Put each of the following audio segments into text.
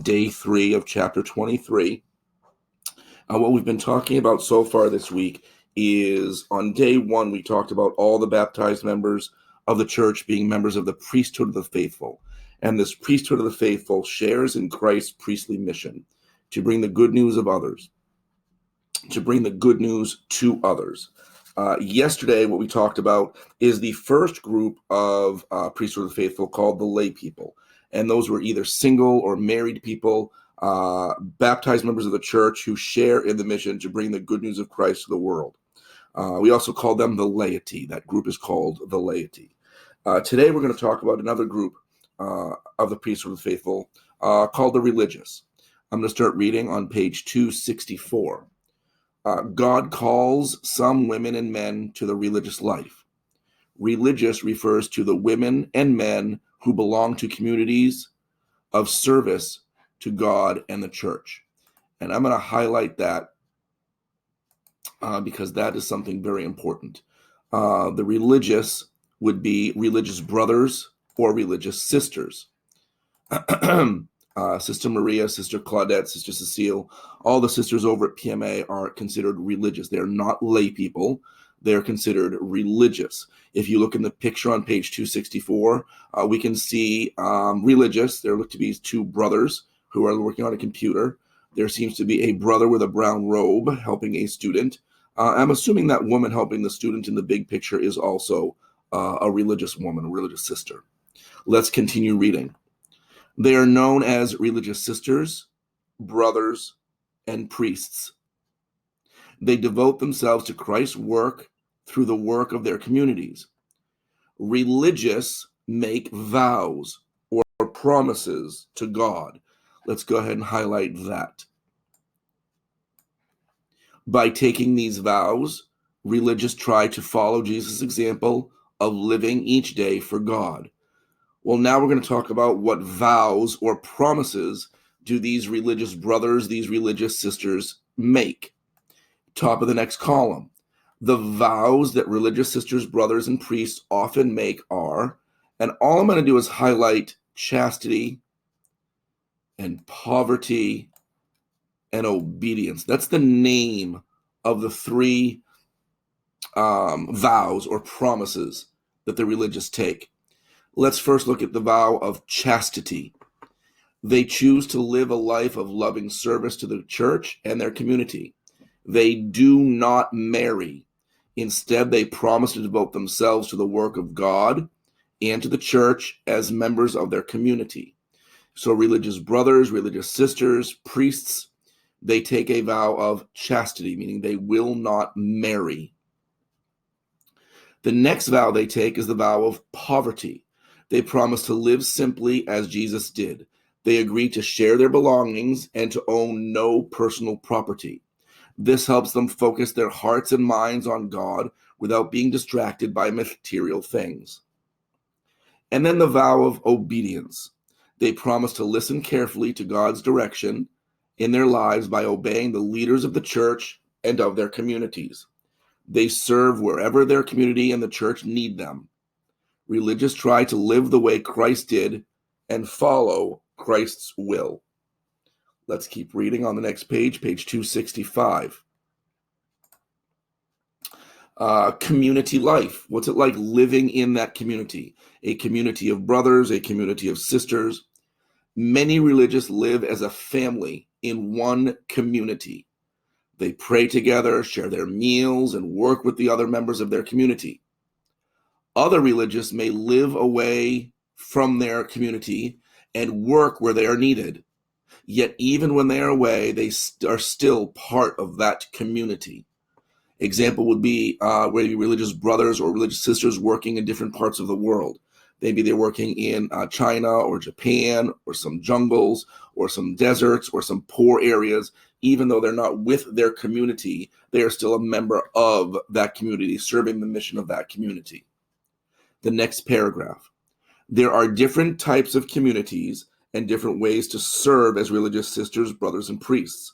day 3 of chapter 23. What we've been talking about so far this week is on day 1, we talked about all the baptized members of the church being members of the priesthood of the faithful. And this priesthood of the faithful shares in Christ's priestly mission to bring the good news of others, to bring the good news to others. Yesterday, what we talked about is the first group of priesthood of the faithful called the lay people. And those were either single or married people, baptized members of the church who share in the mission to bring the good news of Christ to the world. We also call them the laity. That group is called the laity. Today, we're going to talk about another group of the priesthood of the faithful called the religious. I'm going to start reading on page 264. God calls some women and men to the religious life. Religious refers to the women and men who belong to communities of service to God and the church. And I'm going to highlight that because that is something very important. The religious would be religious brothers or religious sisters. Sister Maria, Sister Claudette, Sister Cecile, all the sisters over at PMA are considered religious. They're not lay people. They're considered religious. If you look in the picture on page 264, we can see religious. There look to be two brothers who are working on a computer. There seems to be a brother with a brown robe helping a student. I'm assuming that woman helping the student in the big picture is also a religious woman, a religious sister. Let's continue reading. They are known as religious sisters, brothers, and priests. They devote themselves to Christ's work through the work of their communities. Religious make vows or promises to God. Let's go ahead and highlight that. By taking these vows, religious try to follow Jesus' example of living each day for God. Well, now we're going to talk about what vows or promises do these religious brothers, these religious sisters make. Top of the next column. The vows that religious sisters, brothers, and priests often make are, and all I'm going to do is highlight chastity and poverty and obedience. That's the name of the three vows or promises that the religious take. Let's first look at the vow of chastity. They choose to live a life of loving service to the church and their community. They do not marry. Instead, they promise to devote themselves to the work of God and to the church as members of their community. So religious brothers, religious sisters, priests, they take a vow of chastity, meaning they will not marry. The next vow they take is the vow of poverty. They promise to live simply as Jesus did. They agree to share their belongings and to own no personal property. This helps them focus their hearts and minds on God without being distracted by material things. And then the vow of obedience. They promise to listen carefully to God's direction in their lives by obeying the leaders of the church and of their communities. They serve wherever their community and the church need them. Religious try to live the way Christ did and follow Christ's will. Let's keep reading on the next page, page 265. Community life. What's it like living in that community? A community of brothers, a community of sisters. Many religious live as a family in one community. They pray together, share their meals, and work with the other members of their community. Other religious may live away from their community and work where they are needed. Yet even when they are away, they are still part of that community. Example would be whether religious brothers or religious sisters working in different parts of the world. Maybe they're working in China or Japan or some jungles or some deserts or some poor areas. Even though they're not with their community, they are still a member of that community, serving the mission of that community. The next paragraph. There are different types of communities and different ways to serve as religious sisters, brothers, and priests.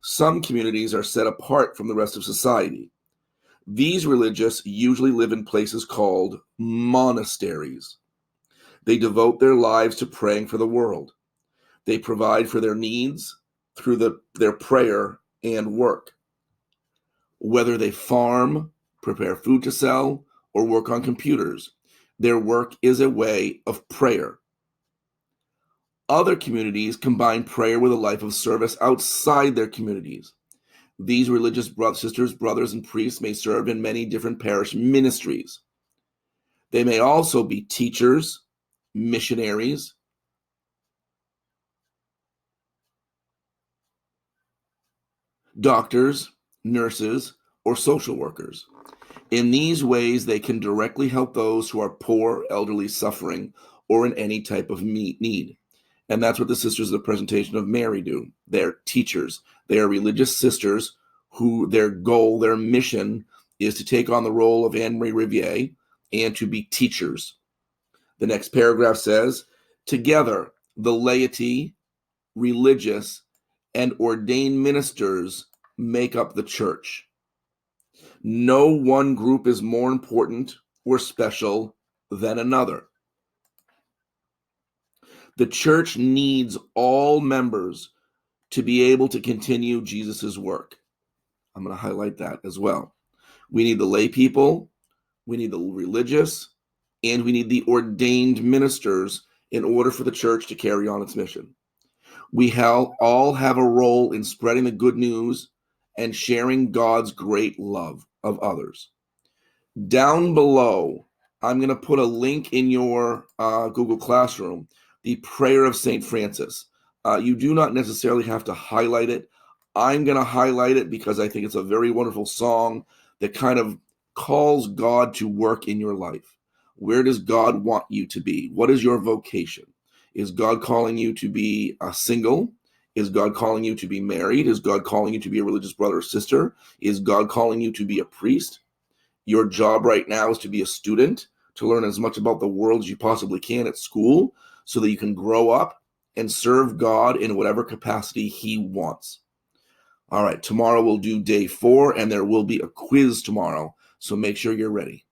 Some communities are set apart from the rest of society. These religious usually live in places called monasteries. They devote their lives to praying for the world. They provide for their needs through their prayer and work. Whether they farm, prepare food to sell, or work on computers, their work is a way of prayer. Other communities combine prayer with a life of service outside their communities. These religious sisters, brothers, and priests may serve in many different parish ministries. They may also be teachers, missionaries, doctors, nurses, or social workers. In these ways, they can directly help those who are poor, elderly, suffering, or in any type of need. And that's what the Sisters of the Presentation of Mary do. They're teachers. They are religious sisters who their goal, their mission, is to take on the role of Anne Marie Riviere and to be teachers. The next paragraph says, together, the laity, religious, and ordained ministers make up the church. No one group is more important or special than another. The church needs all members to be able to continue Jesus's work. I'm going to highlight that as well. We need the lay people, we need the religious, and we need the ordained ministers in order for the church to carry on its mission. We all have a role in spreading the good news and sharing God's great love of others. Down below, I'm going to put a link in your Google Classroom, the Prayer of St. Francis. You do not necessarily have to highlight it. I'm going to highlight it because I think it's a very wonderful song that kind of calls God to work in your life. Where does God want you to be? What is your vocation? Is God calling you to be single? Is God calling you to be married? Is God calling you to be a religious brother or sister? Is God calling you to be a priest? Your job right now is to be a student, to learn as much about the world as you possibly can at school so that you can grow up and serve God in whatever capacity He wants. All right, tomorrow we'll do day 4, and there will be a quiz tomorrow, so make sure you're ready.